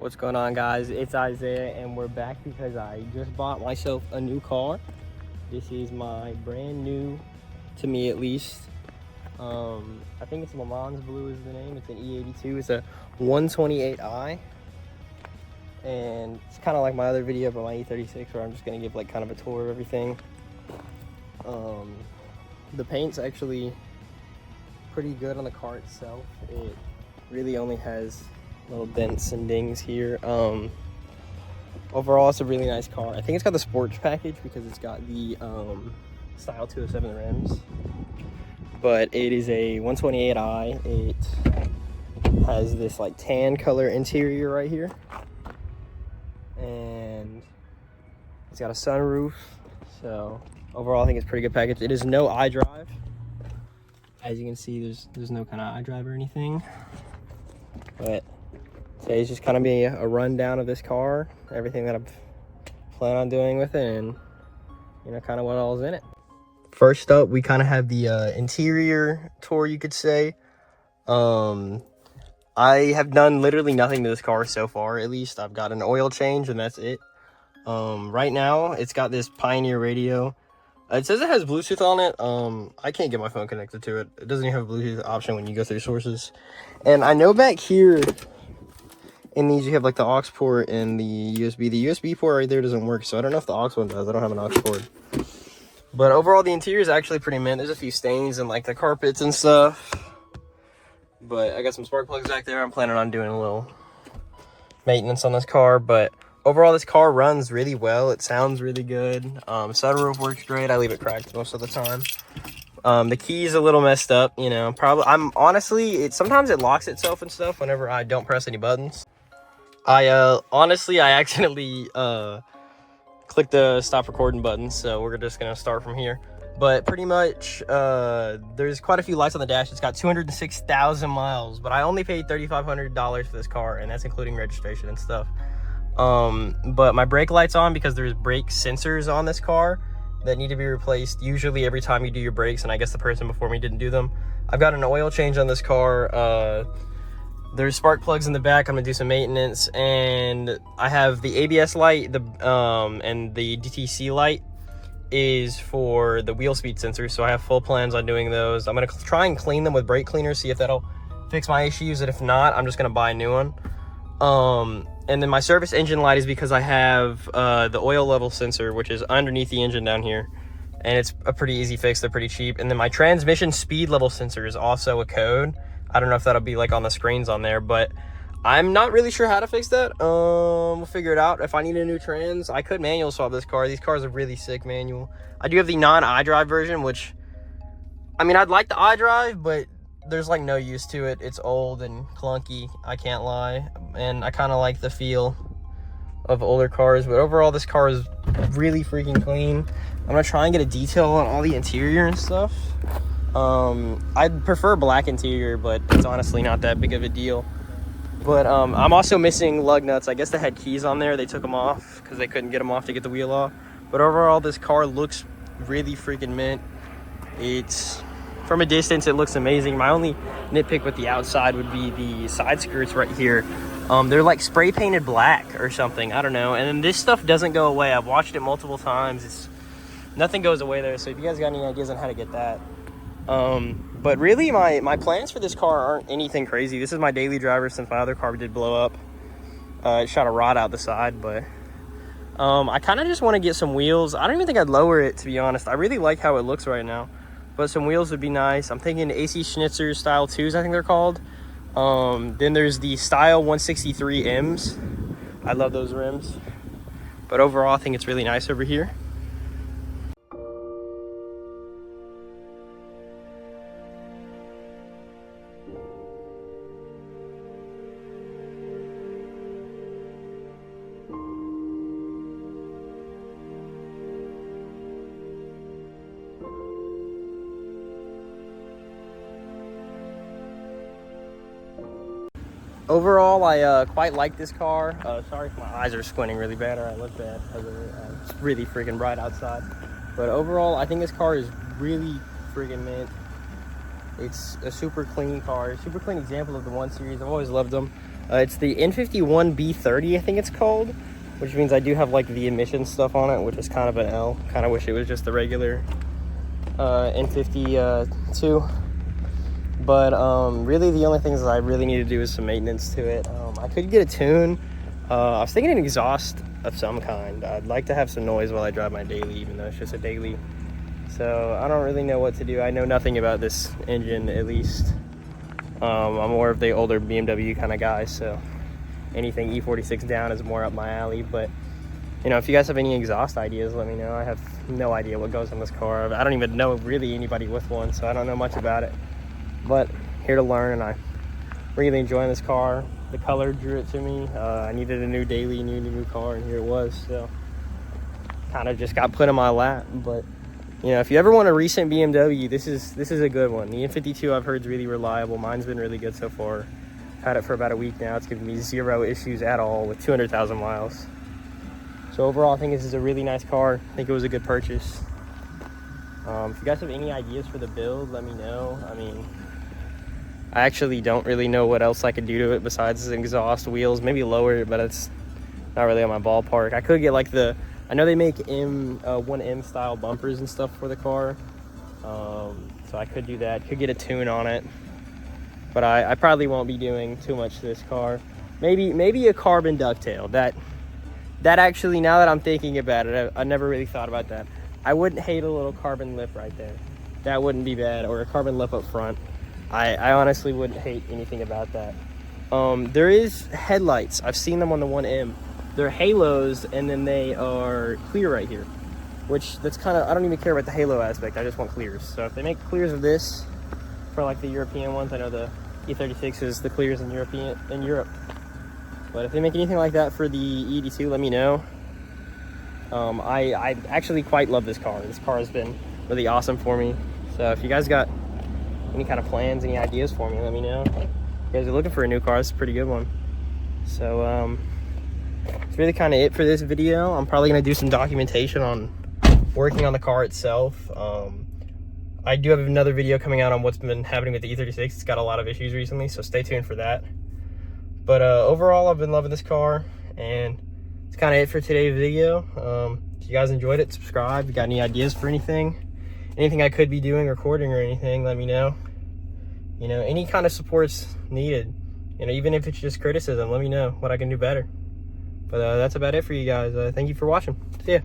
What's going on, guys? It's Isaiah and we're back because I just bought myself a new car. This is my brand new, to me at least, I think it's Le Mans Blue is the name. It's an E82. It's a 128i, and it's kind of like my other video about my E36 where I'm just gonna give like kind of a tour of everything. The paint's actually pretty good on the car itself. It really only has little dents and dings here. Overall, it's a really nice car. I think it's got the sports package because it's got the Style 207 rims, but it is a 128i. It has this like tan color interior right here, and it's got a sunroof. So overall, I think it's a pretty good package. It is no iDrive. As you can see, there's no kind of iDrive or anything, but today's just kind of be a rundown of this car, everything that I plan on doing with it, and you know, kind of what all's in it. First up, we kind of have the interior tour, you could say. I have done literally nothing to this car so far. At least I've got an oil change and that's it. Right now it's got this Pioneer radio. It says it has Bluetooth on it. I can't get my phone connected to it. It doesn't even have a Bluetooth option when you go through sources. And I know back here in these you have like the aux port and the USB. The USB port right there doesn't work, so I don't know if the aux one does. I don't have an aux port. But overall, the interior is actually pretty mint. There's a few stains and like the carpets and stuff. But I got some spark plugs back there. I'm planning on doing a little maintenance on this car. But overall, this car runs really well. It sounds really good. Sunroof works great. I leave it cracked most of the time. The key's a little messed up, you know. Sometimes it locks itself and stuff whenever I don't press any buttons. I accidentally clicked the stop recording button, so we're just gonna start from here. But pretty much, there's quite a few lights on the dash. It's got 206,000 miles, but I only paid $3,500 for this car, and that's including registration and stuff. But my brake light's on because there's brake sensors on this car that need to be replaced usually every time you do your brakes, and I guess the person before me didn't do them. I've got an oil change on this car. There's spark plugs in the back. I'm gonna do some maintenance, and I have the ABS light, and the DTC light is for the wheel speed sensor, so I have full plans on doing those. I'm gonna try and clean them with brake cleaner, see if that'll fix my issues, and if not, I'm just gonna buy a new one. And then my service engine light is because I have the oil level sensor, which is underneath the engine down here, and it's a pretty easy fix. They're pretty cheap. And then my transmission speed level sensor is also a code. I don't know if that'll be like on the screens on there, but I'm not really sure how to fix that. We'll figure it out. If I need a new trans, I could manual swap this car. These cars are really sick manual. I do have the non-iDrive version, which, I mean, I'd like the iDrive, but there's like no use to it. It's old and clunky, I can't lie, and I kind of like the feel of older cars. But overall, this car is really freaking clean. I'm gonna try and get a detail on all the interior and stuff. I'd prefer black interior, but it's honestly not that big of a deal. But I'm also missing lug nuts. I guess they had keys on there. They took them off because they couldn't get them off to get the wheel off. But overall, this car looks really freaking mint. It's, from a distance, it looks amazing. My only nitpick with the outside would be the side skirts right here. They're like spray painted black or something. I don't know. And then this stuff doesn't go away. I've watched it multiple times. Nothing goes away there. So if you guys got any ideas on how to get that. But really, my plans for this car aren't anything crazy. This is my daily driver since my other car did blow up. It shot a rod out the side, but I kind of just want to get some wheels. I don't even think I'd lower it, to be honest. I really like how it looks right now. But some wheels would be nice. I'm thinking AC Schnitzer Style 2s, I think they're called. Then there's the Style 163Ms. I love those rims. But overall, I think it's really nice over here. Overall, I quite like this car. Sorry if my eyes are squinting really bad or I look bad. It's really freaking bright outside. But overall, I think this car is really freaking mint. It's a super clean car, super clean example of the 1 Series. I've always loved them. It's the N51B30, I think it's called, which means I do have like the emission stuff on it, which is kind of an L. Kind of wish it was just the regular N52. But really the only things that I really need to do is some maintenance to it. I could get a tune. I was thinking an exhaust of some kind. I'd like to have some noise while I drive my daily, even though it's just a daily. So I don't really know what to do. I know nothing about this engine, at least. I'm more of the older BMW kind of guy, so anything E46 down is more up my alley. But you know, if you guys have any exhaust ideas, let me know. I have no idea what goes on this car. I don't even know really anybody with one, so I don't know much about it. But here to learn, and I'm really enjoying this car. The color drew it to me. I needed a new daily, new car, and here it was. So kind of just got put in my lap. But you know, if you ever want a recent BMW, this is a good one. The N52 I've heard is really reliable. Mine's been really good so far. Had it for about a week now. It's given me 0 issues at all with 200,000 miles. So overall, I think this is a really nice car. I think it was a good purchase. If you guys have any ideas for the build, let me know. I mean, I actually don't really know what else I could do to it besides exhaust, wheels, maybe lower it, but it's not really on my ballpark. I could get like I know they make 1M style bumpers and stuff for the car. So I could do that, could get a tune on it. But I probably won't be doing too much to this car. Maybe a carbon ducktail. That actually, now that I'm thinking about it, I never really thought about that. I wouldn't hate a little carbon lip right there. That wouldn't be bad, or a carbon lip up front. I honestly wouldn't hate anything about that. There is headlights. I've seen them on the 1M. They're halos, and then they are clear right here. Which, that's kind of, I don't even care about the halo aspect. I just want clears. So if they make clears of this for like the European ones, I know the E36 is the clears in Europe. But if they make anything like that for the E82, let me know. I actually quite love this car. This car has been really awesome for me. So if you guys got any kind of plans, any ideas for me, let me know. If you guys are looking for a new car, it's a pretty good one. So it's really kind of it for this video. I'm probably going to do some documentation on working on the car itself. I do have another video coming out on what's been happening with the E36. It's got a lot of issues recently, so stay tuned for that. But overall, I've been loving this car, and it's kind of it for today's video. If you guys enjoyed it, subscribe. If you got any ideas for anything I could be doing, recording or anything, let me know. You know, any kind of support's needed. You know, even if it's just criticism, let me know what I can do better. But that's about it for you guys. Thank you for watching. See ya.